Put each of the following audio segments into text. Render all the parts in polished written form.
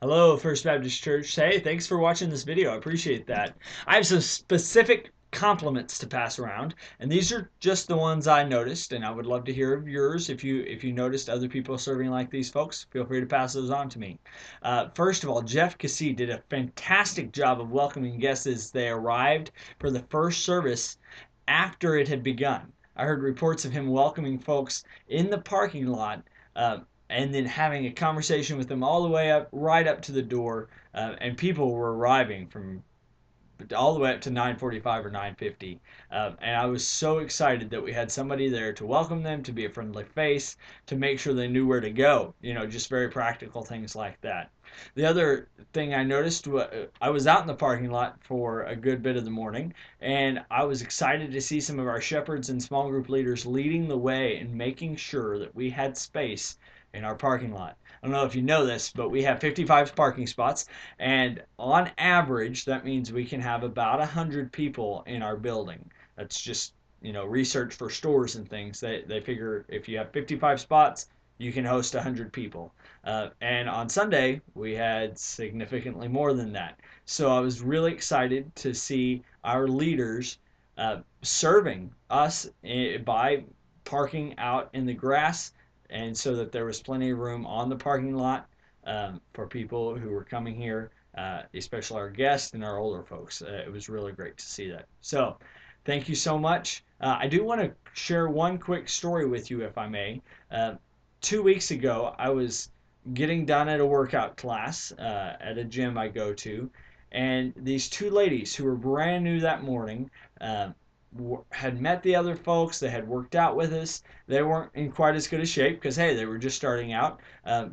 Hello, First Baptist Church. Hey, thanks for watching this video. I appreciate that. I have some specific compliments to pass around, and these are just the ones I noticed, and I would love to hear of yours. If you noticed other people serving like these folks, feel free to pass those on to me. First of all, Jeff Keesee did a fantastic job of welcoming guests as they arrived for the first service after it had begun. I heard reports of him welcoming folks in the parking lot and then having a conversation with them all the way up, right up to the door. And people were arriving from all the way up to 9:45 or 9:50, and I was so excited that we had somebody there to welcome them, to be a friendly face, to make sure they knew where to go. Just very practical things like that. The other thing I noticed was I was out in the parking lot for a good bit of the morning, and I was excited to see some of our shepherds and small group leaders leading the way and making sure that we had space in our parking lot. I don't know if you know this, but we have 55 parking spots, and on average, that means we can have about 100 people in our building. That's just, research for stores and things. They figure if you have 55 spots, you can host 100 people. And on Sunday, we had significantly more than that. So I was really excited to see our leaders serving us by parking out in the grass, and so that there was plenty of room on the parking lot for people who were coming here, especially our guests and our older folks. It was really great to see that. So, thank you so much. I do want to share one quick story with you, if I may. 2 weeks ago, I was getting done at a workout class at a gym I go to, and these two ladies who were brand new that morning had met the other folks. They had worked out with us. They weren't in quite as good a shape because, hey, they were just starting out.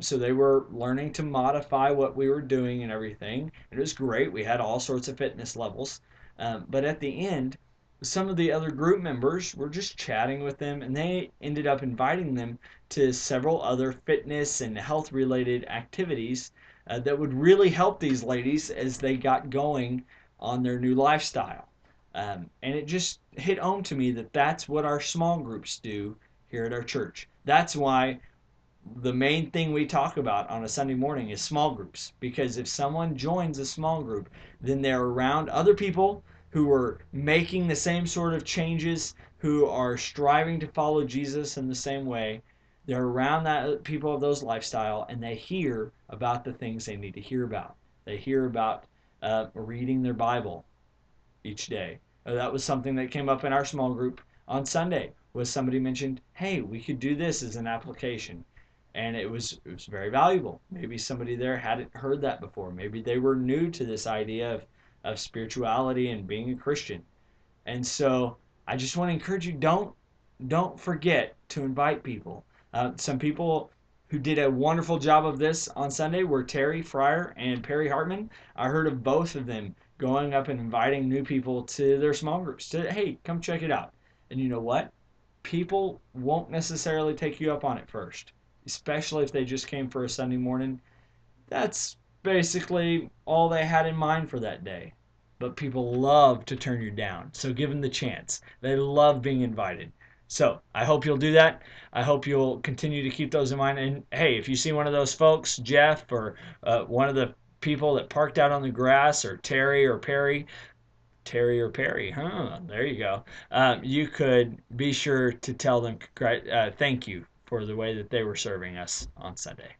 So they were learning to modify what we were doing and everything. It was great. We had all sorts of fitness levels. But at the end, some of the other group members were just chatting with them, and they ended up inviting them to several other fitness and health related activities that would really help these ladies as they got going on their new lifestyle. And it just hit home to me that that's what our small groups do here at our church. That's why the main thing we talk about on a Sunday morning is small groups. Because if someone joins a small group, then they're around other people who are making the same sort of changes, who are striving to follow Jesus in the same way. They're around that people of those lifestyle, and they hear about the things they need to hear about. They hear about reading their Bible each day. That was something that came up in our small group on Sunday. Was somebody mentioned, "Hey, we could do this as an application," and it was very valuable. Maybe somebody there hadn't heard that before. Maybe they were new to this idea of spirituality and being a Christian. And so I just want to encourage you, don't forget to invite people. Some people who did a wonderful job of this on Sunday were Terry Fryer and Perry Hartman. I heard of both of them going up and inviting new people to their small groups to, hey, come check it out. And you know what? People won't necessarily take you up on it first, especially if they just came for a Sunday morning. That's basically all they had in mind for that day. But people love to turn you down. So give them the chance. They love being invited. So I hope you'll do that. I hope you'll continue to keep those in mind. And hey, if you see one of those folks, Jeff, or one of the people that parked out on the grass, or Terry or Perry, huh? There you go. You could be sure to tell them thank you for the way that they were serving us on Sunday.